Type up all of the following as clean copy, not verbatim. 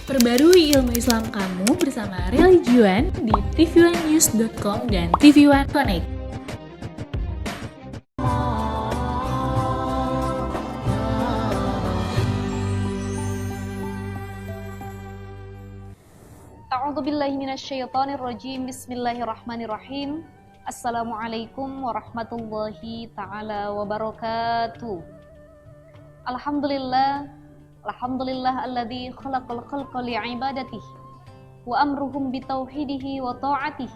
Perbarui ilmu Islam kamu bersama Religion di tv1news.com dan TV1 Connect. A'udzubillahi minasyaitonirrajim. Bismillahirrahmanirrahim. Assalamualaikum warahmatullahi ta'ala wabarakatuh. Alhamdulillah alladzi khalaqal khalqa li'ibadatihi wa amruhum bitauhidihi wa ta'atihi.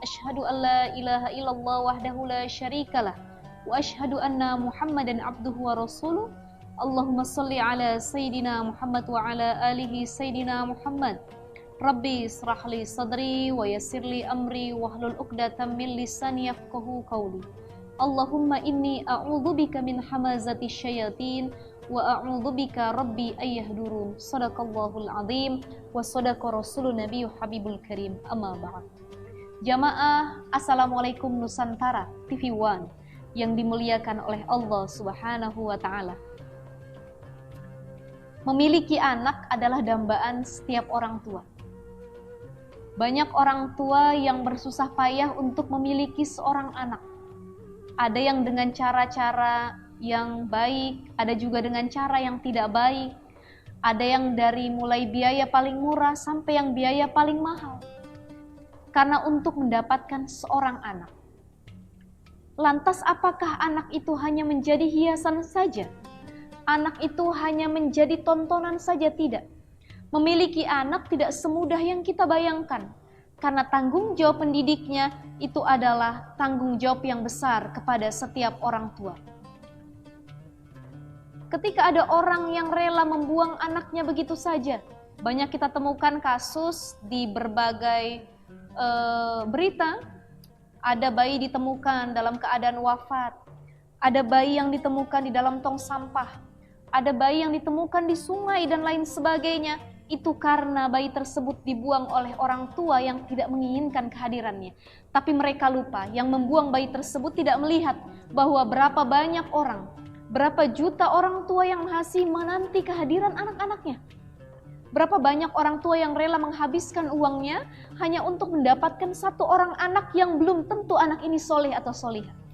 Asyhadu an la ilaha illallah wahdahu la syarikalah wa asyhadu anna Muhammadan abduhu wa rasuluh. Allahumma shalli ala sayyidina Muhammad wa ala alihi sayyidina Muhammad. Rabbi israh li sadri wa yassir li amri wahlul 'uqdatam min lisani yafqahu qawli. Allahumma inni a'udzubika min hamazati syayatin wa a'udzubika rabbi ayyahdurun. Shadaqallahul azim wa shadaqa rasulun nabiyyu habibul karim. Amma ba'd. Jamaah Assalamualaikum Nusantara TV1 yang dimuliakan oleh Allah Subhanahu wa taala. Memiliki anak adalah dambaan setiap orang tua. Banyak orang tua yang bersusah payah untuk memiliki seorang anak. Ada yang dengan cara-cara yang baik, ada juga dengan cara yang tidak baik. Ada yang dari mulai biaya paling murah sampai yang biaya paling mahal. Karena untuk mendapatkan seorang anak. Lantas apakah anak itu hanya menjadi hiasan saja? Anak itu hanya menjadi tontonan saja? Tidak. Memiliki anak tidak semudah yang kita bayangkan, karena tanggung jawab pendidiknya itu adalah tanggung jawab yang besar kepada setiap orang tua. Ketika ada orang yang rela membuang anaknya begitu saja, banyak kita temukan kasus di berbagai berita. Ada bayi ditemukan dalam keadaan wafat, ada bayi yang ditemukan di dalam tong sampah, ada bayi yang ditemukan di sungai dan lain sebagainya. Itu karena bayi tersebut dibuang oleh orang tua yang tidak menginginkan kehadirannya. Tapi mereka lupa, yang membuang bayi tersebut tidak melihat bahwa berapa banyak orang, berapa juta orang tua yang masih menanti kehadiran anak-anaknya. Berapa banyak orang tua yang rela menghabiskan uangnya hanya untuk mendapatkan satu orang anak yang belum tentu anak ini soleh atau solihah.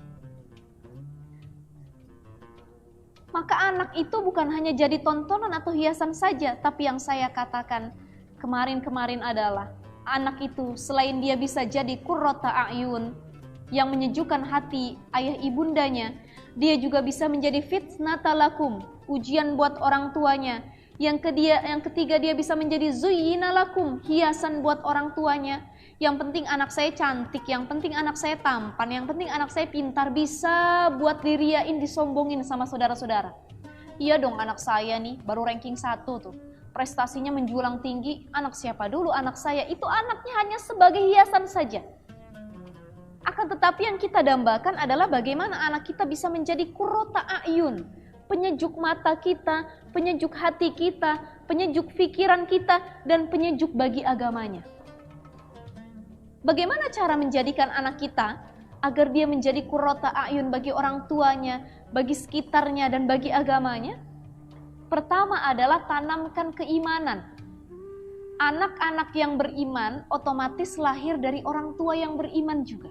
Maka anak itu bukan hanya jadi tontonan atau hiasan saja, tapi yang saya katakan kemarin-kemarin adalah anak itu selain dia bisa jadi qurrata a'yun yang menyejukkan hati ayah ibundanya, dia juga bisa menjadi fitnata lakum, ujian buat orang tuanya. Yang ketiga dia bisa menjadi zuyyina lakum, hiasan buat orang tuanya. Yang penting anak saya cantik, yang penting anak saya tampan, yang penting anak saya pintar, bisa buat diriain, disombongin sama saudara-saudara. Iya dong, anak saya nih baru ranking 1 tuh, prestasinya menjulang tinggi. Anak siapa dulu anak saya? Itu anaknya hanya sebagai hiasan saja. Akan tetapi yang kita dambakan adalah bagaimana anak kita bisa menjadi qurrata a'yun, penyejuk mata kita, penyejuk hati kita, penyejuk pikiran kita, dan penyejuk bagi agamanya. Bagaimana cara menjadikan anak kita agar dia menjadi qurrata a'yun bagi orang tuanya, bagi sekitarnya, dan bagi agamanya? Pertama adalah tanamkan keimanan. Anak-anak yang beriman otomatis lahir dari orang tua yang beriman juga.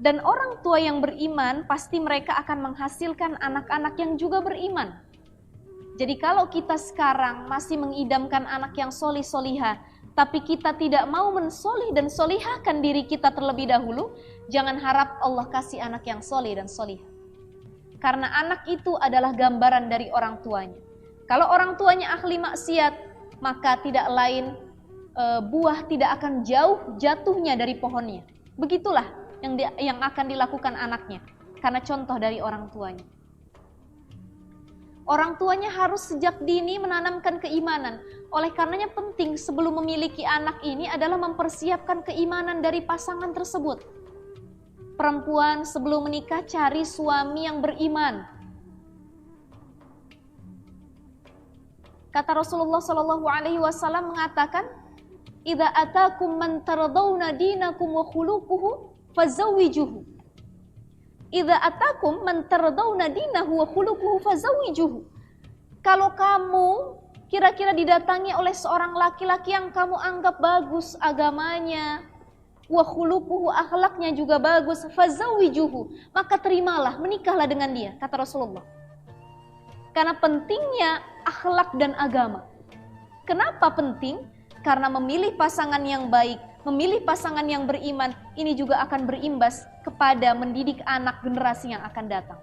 Dan orang tua yang beriman pasti mereka akan menghasilkan anak-anak yang juga beriman. Jadi kalau kita sekarang masih mengidamkan anak yang solih-solihah, tapi kita tidak mau mensolih dan solihahkan diri kita terlebih dahulu, jangan harap Allah kasih anak yang solih dan solihah. Karena anak itu adalah gambaran dari orang tuanya. Kalau orang tuanya ahli maksiat, maka tidak lain buah tidak akan jauh jatuhnya dari pohonnya. Begitulah yang akan dilakukan anaknya, karena contoh dari orang tuanya. Orang tuanya harus sejak dini menanamkan keimanan. Oleh karenanya penting sebelum memiliki anak ini adalah mempersiapkan keimanan dari pasangan tersebut. Perempuan sebelum menikah cari suami yang beriman. Kata Rasulullah SAW mengatakan, "Idza atakum man tardawna dinakum wa khuluquhu fazawwijuhu." Idza atakum man tardawna dinahu wa khuluquhu fazawwijuhu. Kalau kamu kira-kira didatangi oleh seorang laki-laki yang kamu anggap bagus agamanya, wa khuluquhu, akhlaknya juga bagus, fazawwijuhu, maka terimalah, menikahlah dengan dia, kata Rasulullah. Karena pentingnya akhlak dan agama. Kenapa penting? Karena memilih pasangan yang baik, memilih pasangan yang beriman, ini juga akan berimbas kepada mendidik anak generasi yang akan datang.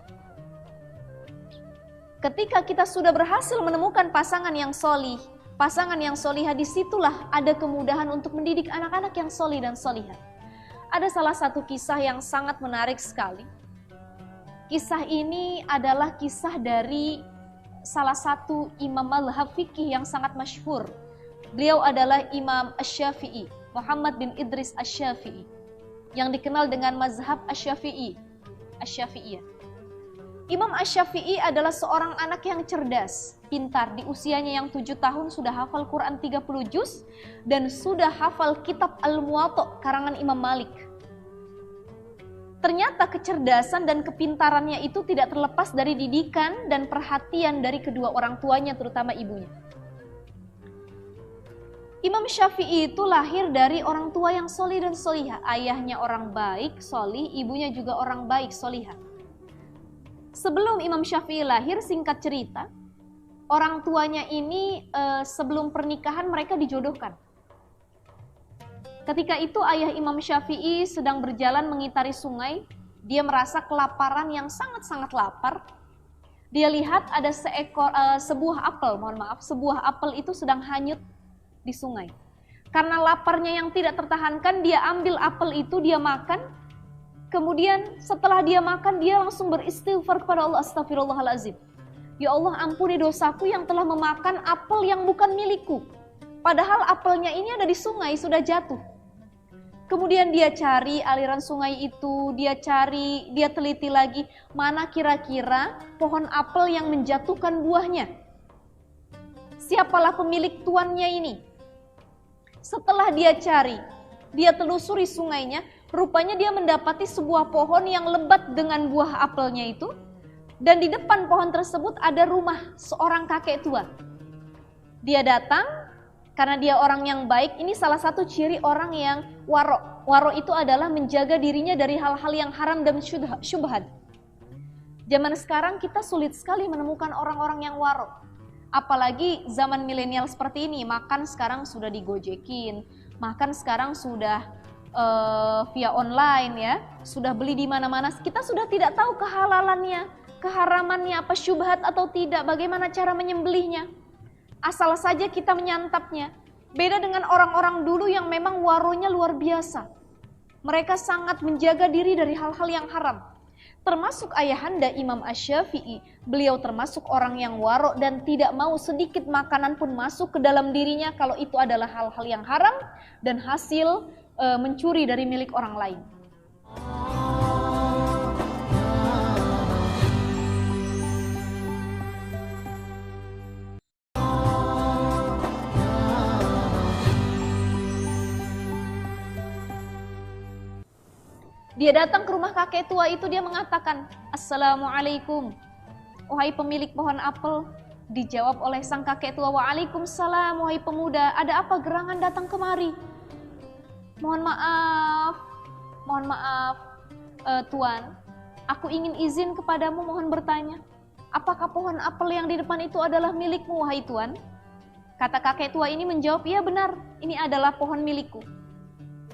Ketika kita sudah berhasil menemukan pasangan yang solih, pasangan yang solihah, disitulah ada kemudahan untuk mendidik anak-anak yang solih dan solihah. Ada salah satu kisah yang sangat menarik sekali. Kisah ini adalah kisah dari salah satu imam mazhab fikih yang sangat masyhur. Beliau adalah Imam Asy-Syafi'i, Muhammad bin Idris Asy-Syafi'i, yang dikenal dengan mazhab Asy-Syafi'iyah. Imam Asy-Syafi'i adalah seorang anak yang cerdas, pintar. Di usianya yang 7 tahun sudah hafal Quran 30 juz dan sudah hafal kitab Al-Muwatta karangan Imam Malik. Ternyata kecerdasan dan kepintarannya itu tidak terlepas dari didikan dan perhatian dari kedua orang tuanya, terutama ibunya. Imam Syafi'i itu lahir dari orang tua yang solih dan solihah. Ayahnya orang baik, solih, ibunya juga orang baik, solihah. Sebelum Imam Syafi'i lahir, singkat cerita, orang tuanya ini sebelum pernikahan mereka dijodohkan. Ketika itu ayah Imam Syafi'i sedang berjalan mengitari sungai. Dia merasa kelaparan yang sangat-sangat lapar. Dia lihat ada sebuah apel itu sedang hanyut di sungai. Karena laparnya yang tidak tertahankan, dia ambil apel itu, dia makan. Kemudian setelah dia makan, dia langsung beristighfar kepada Allah, astagfirullahaladzim. Ya Allah, ampuni dosaku yang telah memakan apel yang bukan milikku. Padahal apelnya ini ada di sungai, sudah jatuh. Kemudian dia cari aliran sungai itu, dia teliti lagi, mana kira-kira pohon apel yang menjatuhkan buahnya. Siapalah pemilik tuannya ini? Setelah dia cari, dia telusuri sungainya, rupanya dia mendapati sebuah pohon yang lebat dengan buah apelnya itu. Dan di depan pohon tersebut ada rumah seorang kakek tua. Dia datang, karena dia orang yang baik. Ini salah satu ciri orang yang waro. Waro itu adalah menjaga dirinya dari hal-hal yang haram dan syubhat. Zaman sekarang kita sulit sekali menemukan orang-orang yang waro. Apalagi zaman milenial seperti ini, makan sekarang sudah digojekin, makan sekarang sudah via online ya, sudah beli di mana-mana. Kita sudah tidak tahu kehalalannya, keharamannya, apa syubhat atau tidak, bagaimana cara menyembelihnya. Asal saja kita menyantapnya. Beda dengan orang-orang dulu yang memang waronya luar biasa. Mereka sangat menjaga diri dari hal-hal yang haram. Termasuk ayahanda Imam Asy-Syafi'i. Beliau termasuk orang yang waro dan tidak mau sedikit makanan pun masuk ke dalam dirinya kalau itu adalah hal-hal yang haram dan hasil mencuri dari milik orang lain. Dia datang ke rumah kakek tua itu, dia mengatakan, "Assalamualaikum, wahai pemilik pohon apel." Dijawab oleh sang kakek tua, "Waalaikumsalam, wahai pemuda, ada apa gerangan datang kemari?" Mohon maaf, Tuan, aku ingin izin kepadamu, mohon bertanya, apakah pohon apel yang di depan itu adalah milikmu, wahai Tuan? Kata kakek tua ini menjawab, "Iya benar, ini adalah pohon milikku.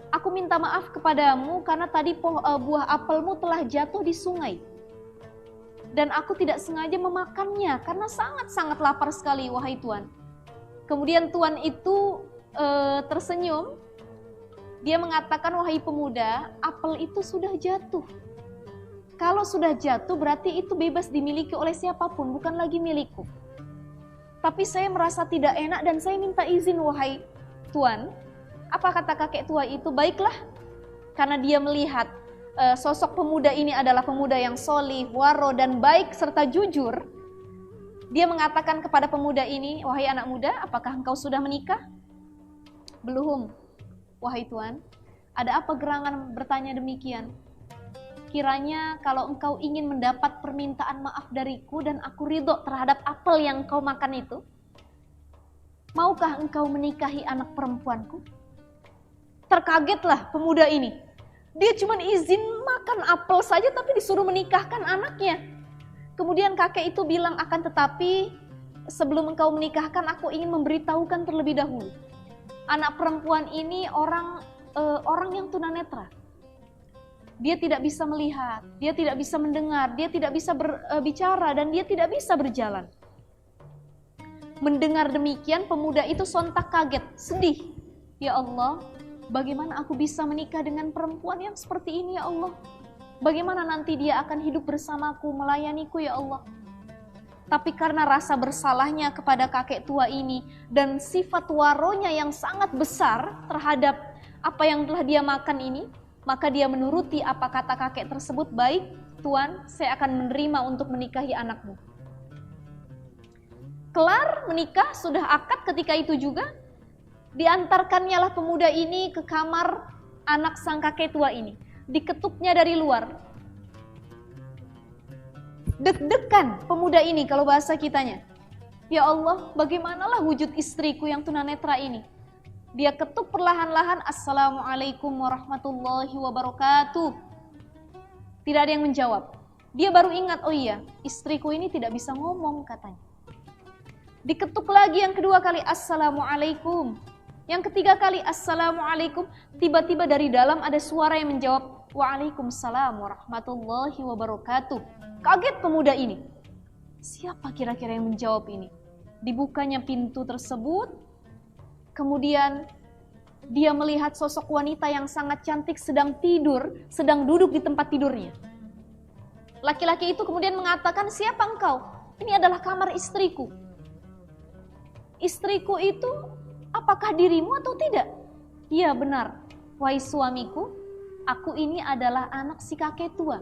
Aku minta maaf kepadamu karena tadi buah apelmu telah jatuh di sungai. Dan aku tidak sengaja memakannya karena sangat-sangat lapar sekali, wahai Tuan." Kemudian Tuan itu tersenyum. Dia mengatakan, "Wahai pemuda, apel itu sudah jatuh. Kalau sudah jatuh berarti itu bebas dimiliki oleh siapapun, bukan lagi milikku. Tapi saya merasa tidak enak dan saya minta izin, wahai Tuan." Apa kata kakek tua itu? "Baiklah." Karena dia melihat sosok pemuda ini adalah pemuda yang solih, waro, dan baik serta jujur. Dia mengatakan kepada pemuda ini, "Wahai anak muda, apakah engkau sudah menikah?" "Belum, wahai Tuan." "Ada apa gerangan bertanya demikian?" "Kiranya kalau engkau ingin mendapat permintaan maaf dariku dan aku ridho terhadap apel yang kau makan itu, maukah engkau menikahi anak perempuanku? Terkagetlah pemuda ini. Dia cuma izin makan apel saja tapi disuruh menikahkan anaknya. Kemudian kakek itu bilang, akan tetapi sebelum engkau menikahkan aku ingin memberitahukan terlebih dahulu. Anak perempuan ini orang yang tunanetra. Dia tidak bisa melihat, dia tidak bisa mendengar, dia tidak bisa berbicara, dan dia tidak bisa berjalan. Mendengar demikian, pemuda itu sontak kaget, sedih. Ya Allah, bagaimana aku bisa menikah dengan perempuan yang seperti ini ya Allah? Bagaimana nanti dia akan hidup bersamaku, melayaniku ya Allah? Tapi karena rasa bersalahnya kepada kakek tua ini dan sifat waronya yang sangat besar terhadap apa yang telah dia makan ini, maka dia menuruti apa kata kakek tersebut. Baik, Tuan, saya akan menerima untuk menikahi anakmu. Kelar menikah, sudah akad ketika itu juga, diantarkannya lah pemuda ini ke kamar anak sang kakek tua ini. Diketuknya dari luar. Deg-degan pemuda ini kalau bahasa kitanya. Ya Allah, bagaimanalah wujud istriku yang tunanetra ini? Dia ketuk perlahan-lahan, Assalamualaikum warahmatullahi wabarakatuh. Tidak ada yang menjawab. Dia baru ingat, oh iya, istriku ini tidak bisa ngomong katanya. Diketuk lagi yang kedua kali, Assalamualaikum. Yang ketiga kali, Assalamualaikum. Tiba-tiba dari dalam ada suara yang menjawab, Waalaikumsalam warahmatullahi wabarakatuh. Kaget pemuda ini. Siapa kira-kira yang menjawab ini? Dibukanya pintu tersebut. Kemudian dia melihat sosok wanita yang sangat cantik sedang tidur, sedang duduk di tempat tidurnya. Laki-laki itu kemudian mengatakan, siapa engkau? Ini adalah kamar istriku. Istriku itu apakah dirimu atau tidak? Iya benar, wahai suamiku, aku ini adalah anak si kakek tua.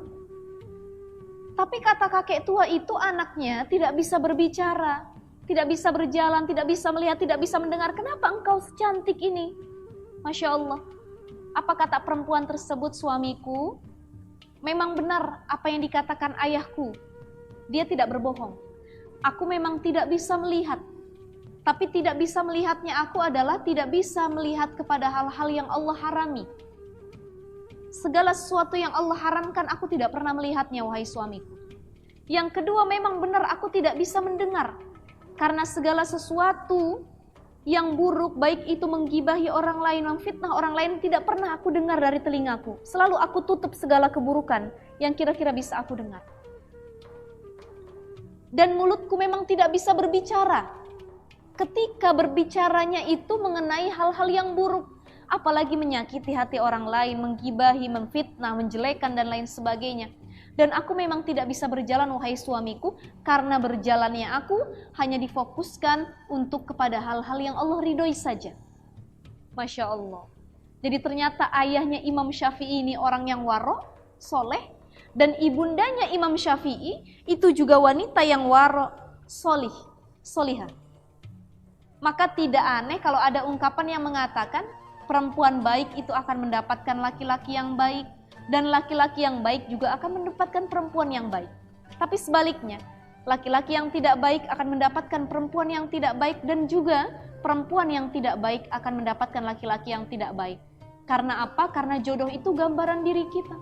Tapi kata kakek tua itu anaknya tidak bisa berbicara, tidak bisa berjalan, tidak bisa melihat, tidak bisa mendengar. Kenapa engkau secantik ini? Masya Allah. Apa kata perempuan tersebut, suamiku? Memang benar apa yang dikatakan ayahku. Dia tidak berbohong. Aku memang tidak bisa melihat. Tapi tidak bisa melihatnya aku adalah tidak bisa melihat kepada hal-hal yang Allah harami. Segala sesuatu yang Allah haramkan aku tidak pernah melihatnya, wahai suamiku. Yang kedua, memang benar aku tidak bisa mendengar. Karena segala sesuatu yang buruk, baik itu menggibahi orang lain, memfitnah orang lain, tidak pernah aku dengar dari telingaku. Selalu aku tutup segala keburukan yang kira-kira bisa aku dengar. Dan mulutku memang tidak bisa berbicara. Ketika berbicaranya itu mengenai hal-hal yang buruk, apalagi menyakiti hati orang lain, menggibahi, memfitnah, menjelekan dan lain sebagainya. Dan aku memang tidak bisa berjalan, wahai suamiku, karena berjalannya aku hanya difokuskan untuk kepada hal-hal yang Allah ridhoi saja. Masya Allah. Jadi ternyata ayahnya Imam Syafi'i ini orang yang waro, soleh, dan ibundanya Imam Syafi'i itu juga wanita yang waro, solihah. Maka tidak aneh kalau ada ungkapan yang mengatakan perempuan baik itu akan mendapatkan laki-laki yang baik, dan laki-laki yang baik juga akan mendapatkan perempuan yang baik. Tapi sebaliknya, laki-laki yang tidak baik akan mendapatkan perempuan yang tidak baik, dan juga perempuan yang tidak baik akan mendapatkan laki-laki yang tidak baik. Karena apa? Karena jodoh itu gambaran diri kita.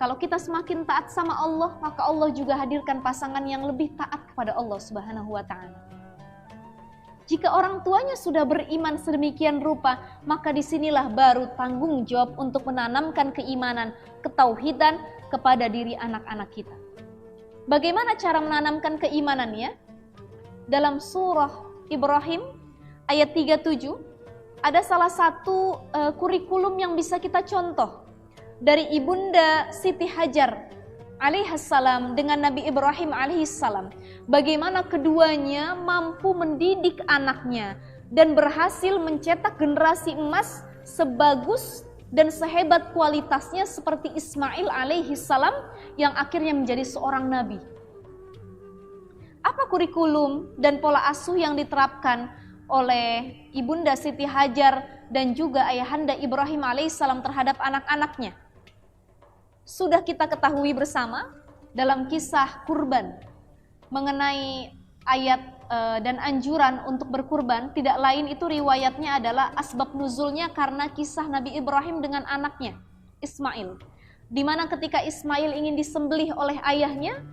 Kalau kita semakin taat sama Allah, maka Allah juga hadirkan pasangan yang lebih taat kepada Allah Subhanahu wa ta'ala. Jika orang tuanya sudah beriman sedemikian rupa, maka disinilah baru tanggung jawab untuk menanamkan keimanan, ketauhidan kepada diri anak-anak kita. Bagaimana cara menanamkan keimanannya? Dalam surah Ibrahim ayat 37, ada salah satu kurikulum yang bisa kita contoh dari Ibunda Siti Hajar alaihissalam dengan Nabi Ibrahim alaihissalam. Bagaimana keduanya mampu mendidik anaknya dan berhasil mencetak generasi emas sebagus dan sehebat kualitasnya seperti Ismail alaihissalam yang akhirnya menjadi seorang nabi. Apa kurikulum dan pola asuh yang diterapkan oleh Ibunda Siti Hajar dan juga ayahanda Ibrahim alaihissalam terhadap anak-anaknya? Sudah kita ketahui bersama dalam kisah kurban mengenai ayat dan anjuran untuk berkurban tidak lain itu riwayatnya adalah asbab nuzulnya karena kisah Nabi Ibrahim dengan anaknya Ismail, di mana ketika Ismail ingin disembelih oleh ayahnya,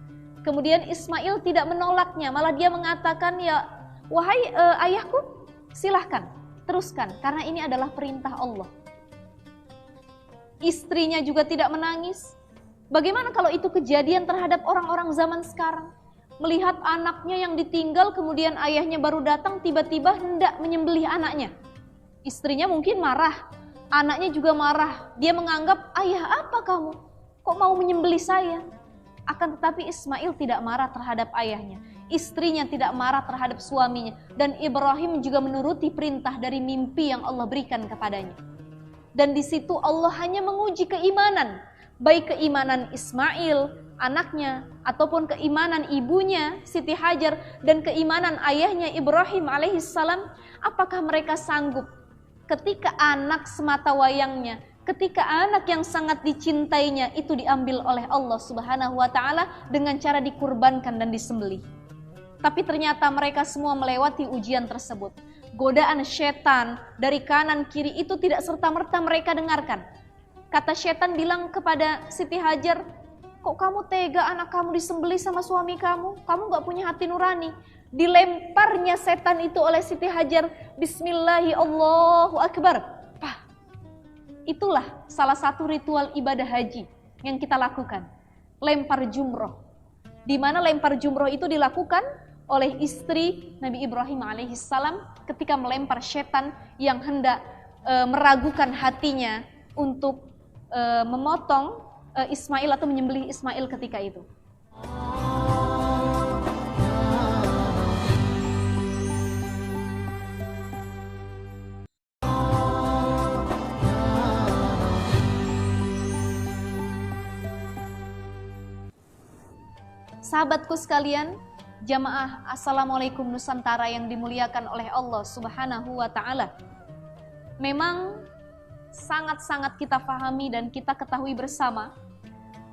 kemudian Ismail tidak menolaknya, malah dia mengatakan, ya wahai ayahku, silahkan teruskan karena ini adalah perintah Allah. Istrinya juga tidak menangis. Bagaimana kalau itu kejadian terhadap orang-orang zaman sekarang? Melihat anaknya yang ditinggal, kemudian ayahnya baru datang, tiba-tiba hendak menyembelih anaknya. Istrinya mungkin marah, anaknya juga marah. Dia menganggap, ayah apa kamu? Kok mau menyembelih saya? Akan tetapi Ismail tidak marah terhadap ayahnya. Istrinya tidak marah terhadap suaminya. Dan Ibrahim juga menuruti perintah dari mimpi yang Allah berikan kepadanya. Dan di situ Allah hanya menguji keimanan. Baik keimanan Ismail, anaknya, ataupun keimanan ibunya Siti Hajar dan keimanan ayahnya Ibrahim alaihissalam, apakah mereka sanggup ketika anak semata wayangnya, ketika anak yang sangat dicintainya itu diambil oleh Allah Subhanahu wa taala dengan cara dikurbankan dan disembelih. Tapi ternyata mereka semua melewati ujian tersebut. Godaan setan dari kanan kiri itu tidak serta-merta mereka dengarkan. Kata setan bilang kepada Siti Hajar, kok kamu tega anak kamu disembelih sama suami kamu? Kamu gak punya hati nurani. Dilemparnya setan itu oleh Siti Hajar, Bismillahi Allahu Akbar. Pah. Itulah salah satu ritual ibadah haji yang kita lakukan. Lempar jumroh. Di mana lempar jumroh itu dilakukan oleh istri Nabi Ibrahim alaihissalam ketika melempar setan yang hendak meragukan hatinya untuk memotong Ismail atau menyembelih Ismail ketika itu. Sahabatku sekalian, jamaah Assalamualaikum Nusantara yang dimuliakan oleh Allah Subhanahu wa taala. Memang sangat-sangat kita pahami dan kita ketahui bersama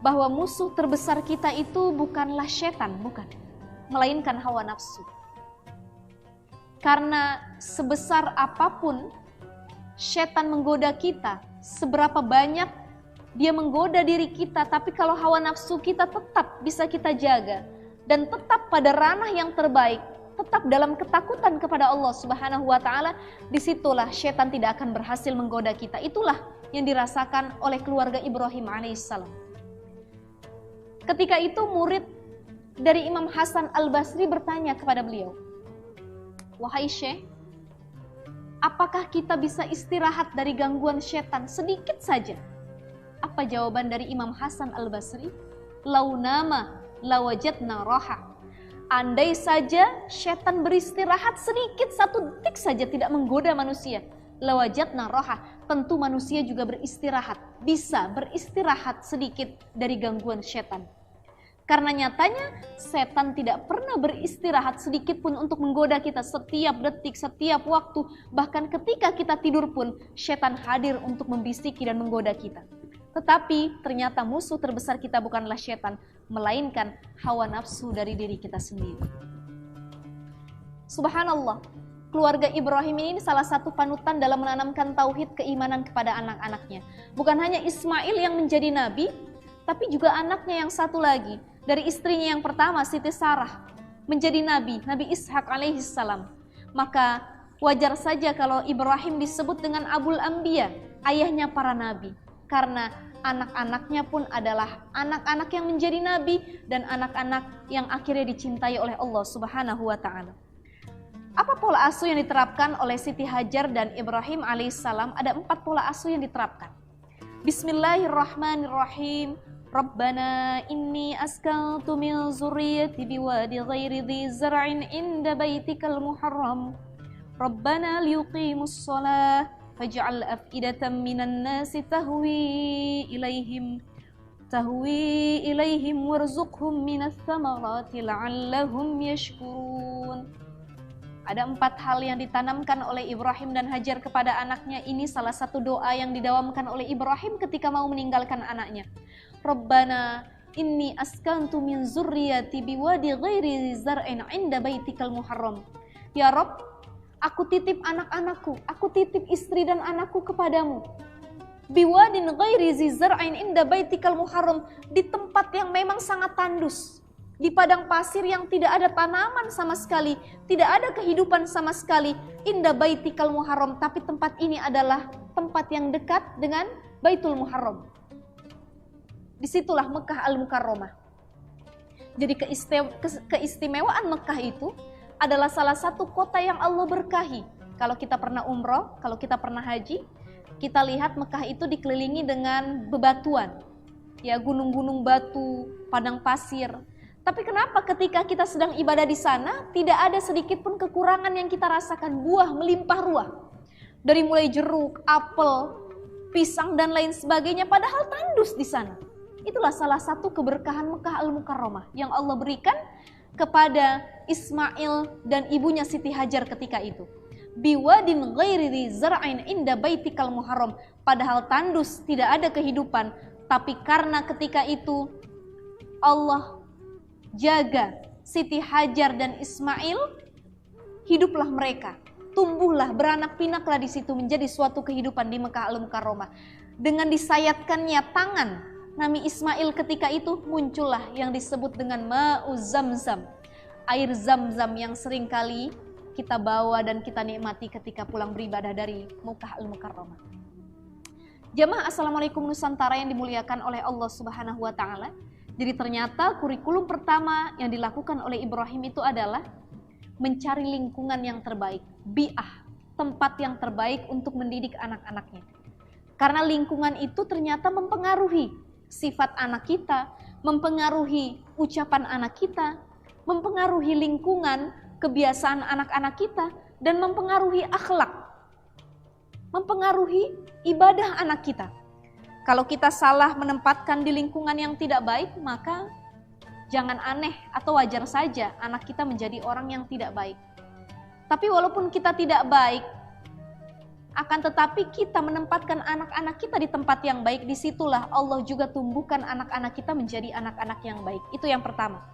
bahwa musuh terbesar kita itu bukanlah setan, bukan, melainkan hawa nafsu. Karena sebesar apapun setan menggoda kita, seberapa banyak dia menggoda diri kita, tapi kalau hawa nafsu kita tetap bisa kita jaga dan tetap pada ranah yang terbaik, tetap dalam ketakutan kepada Allah Subhanahu wa taala, disitulah setan tidak akan berhasil menggoda kita. Itulah yang dirasakan oleh keluarga Ibrahim alaihissalam. Ketika itu murid dari Imam Hasan Al-Basri bertanya kepada beliau, wahai Syekh, apakah kita bisa istirahat dari gangguan setan sedikit saja? Apa jawaban dari Imam Hasan Al-Basri? Launama lawajadna roha. Andai saja setan beristirahat sedikit, 1 detik saja tidak menggoda manusia, lawajadna roha, tentu manusia juga beristirahat, bisa beristirahat sedikit dari gangguan setan. Karena nyatanya setan tidak pernah beristirahat sedikit pun untuk menggoda kita setiap detik, setiap waktu. Bahkan ketika kita tidur pun setan hadir untuk membisiki dan menggoda kita. Tetapi ternyata musuh terbesar kita bukanlah setan, melainkan hawa nafsu dari diri kita sendiri. Subhanallah, keluarga Ibrahim ini salah satu panutan dalam menanamkan tauhid keimanan kepada anak-anaknya. Bukan hanya Ismail yang menjadi nabi, tapi juga anaknya yang satu lagi, dari istrinya yang pertama Siti Sarah, menjadi nabi, Nabi Ishak alaihissalam. Maka wajar saja kalau Ibrahim disebut dengan Abul Anbiya, ayahnya para nabi. Karena anak-anaknya pun adalah anak-anak yang menjadi nabi dan anak-anak yang akhirnya dicintai oleh Allah Subhanahu wa taala. Apa pola asuh yang diterapkan oleh Siti Hajar dan Ibrahim alaihissalam? Ada 4 pola asuh yang diterapkan. Bismillahirrahmanirrahim. Rabbana inni askantu min zurriyyati biwadi ghairi dhi zar'in inda baitikal muharram. Rabbana liyuqimus shalah faj'al af'idatan minan nasi tahwi ilaihim warzuqhum minas thamarati la'allahum yashkurun. Ada 4 hal yang ditanamkan oleh Ibrahim dan Hajar kepada anaknya. Ini salah satu doa yang didawamkan oleh Ibrahim ketika mau meninggalkan anaknya. Rabbana inni askantu min zurriyati biwadi ghairi zar'in 'inda baitikal muharram. Ya Rob, aku titip anak-anakku, aku titip istri dan anakku kepadamu. Biwadin ghairi zar'in 'inda baitikal muharram, di tempat yang memang sangat tandus, di padang pasir yang tidak ada tanaman sama sekali, tidak ada kehidupan sama sekali. Inda baitikal muharram, tapi tempat ini adalah tempat yang dekat dengan Baitul Muharram. Disitulah Mekah Al-Mukarramah. Jadi keistimewaan Mekah itu adalah salah satu kota yang Allah berkahi. Kalau kita pernah umroh, kalau kita pernah haji, kita lihat Mekah itu dikelilingi dengan bebatuan, ya, gunung-gunung batu, padang pasir. Tapi kenapa ketika kita sedang ibadah di sana tidak ada sedikit pun kekurangan yang kita rasakan? Buah melimpah ruah, dari mulai jeruk, apel, pisang dan lain sebagainya, padahal tandus di sana. Itulah salah satu keberkahan Mekah Al-Mukarramah yang Allah berikan kepada Ismail dan ibunya Siti Hajar ketika itu. Biwadin ghairi zar'in inda baitikal muharram, padahal tandus, tidak ada kehidupan, tapi karena ketika itu Allah jaga Siti Hajar dan Ismail, hiduplah mereka, tumbuhlah, beranak pinaklah di situ, menjadi suatu kehidupan di Mekah Al-Mukarramah. Dengan disayatkannya tangan Nabi Ismail ketika itu, muncullah yang disebut dengan Ma'u Zamzam, air Zamzam yang seringkali kita bawa dan kita nikmati ketika pulang beribadah dari Mekah Al-Mukarramah. Jamaah Assalamualaikum Nusantara yang dimuliakan oleh Allah Subhanahu wa Ta'ala. Jadi ternyata kurikulum pertama yang dilakukan oleh Ibrahim itu adalah mencari lingkungan yang terbaik, bi'ah, tempat yang terbaik untuk mendidik anak-anaknya. Karena lingkungan itu ternyata mempengaruhi sifat anak kita, mempengaruhi ucapan anak kita, mempengaruhi lingkungan, kebiasaan anak-anak kita, dan mempengaruhi akhlak, mempengaruhi ibadah anak kita. Kalau kita salah menempatkan di lingkungan yang tidak baik, maka jangan aneh atau wajar saja anak kita menjadi orang yang tidak baik. Tapi walaupun kita tidak baik, akan tetapi kita menempatkan anak-anak kita di tempat yang baik, disitulah Allah juga tumbuhkan anak-anak kita menjadi anak-anak yang baik. Itu yang pertama.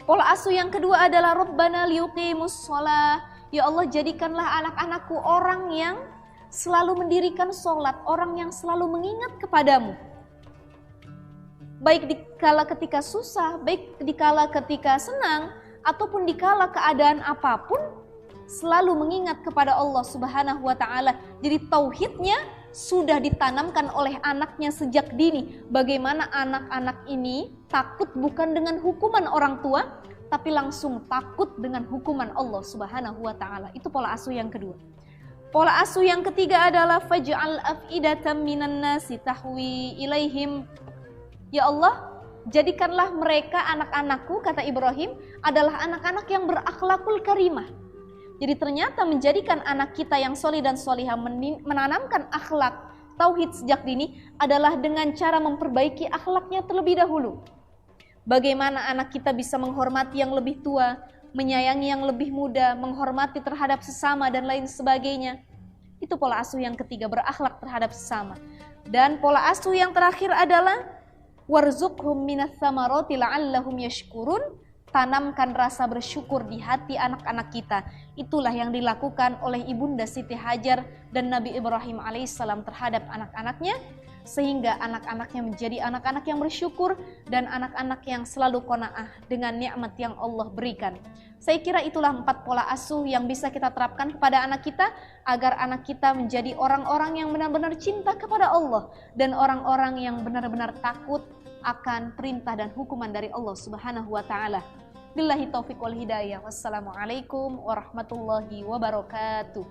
Pola asuh yang kedua adalah Rabbana liyuqimus shalah. Ya Allah, jadikanlah anak-anakku orang yang selalu mendirikan sholat, orang yang selalu mengingat kepadamu. Baik dikala ketika susah, baik dikala ketika senang, ataupun dikala keadaan apapun, selalu mengingat kepada Allah Subhanahu wa Ta'ala. Jadi tauhidnya sudah ditanamkan oleh anaknya sejak dini. Bagaimana anak-anak ini takut bukan dengan hukuman orang tua, tapi langsung takut dengan hukuman Allah Subhanahu wa Ta'ala. Itu pola asuh yang kedua. Pola asuh yang ketiga adalah faj'al af'idatan minan nasi tahwi ilaihim. Ya Allah, jadikanlah mereka, anak-anakku, kata Ibrahim, adalah anak-anak yang berakhlakul karimah. Jadi ternyata menjadikan anak kita yang solih dan solihah, menanamkan akhlak tauhid sejak dini adalah dengan cara memperbaiki akhlaknya terlebih dahulu. Bagaimana anak kita bisa menghormati yang lebih tua, menyayangi yang lebih muda, menghormati terhadap sesama dan lain sebagainya. Itu pola asuh yang ketiga, berakhlak terhadap sesama. Dan pola asuh yang terakhir adalah warzuqhum minas tsamarati la'allahum yashkurun. Tanamkan rasa bersyukur di hati anak-anak kita. Itulah yang dilakukan oleh Ibunda Siti Hajar dan Nabi Ibrahim alaihissalam terhadap anak-anaknya, sehingga anak-anaknya menjadi anak-anak yang bersyukur dan anak-anak yang selalu qanaah dengan nikmat yang Allah berikan. Saya kira itulah 4 pola asuh yang bisa kita terapkan kepada anak kita, agar anak kita menjadi orang-orang yang benar-benar cinta kepada Allah dan orang-orang yang benar-benar takut akan perintah dan hukuman dari Allah Subhanahu wa Ta'ala. Billahi taufiq wal hidayah. Wassalamualaikum warahmatullahi wabarakatuh.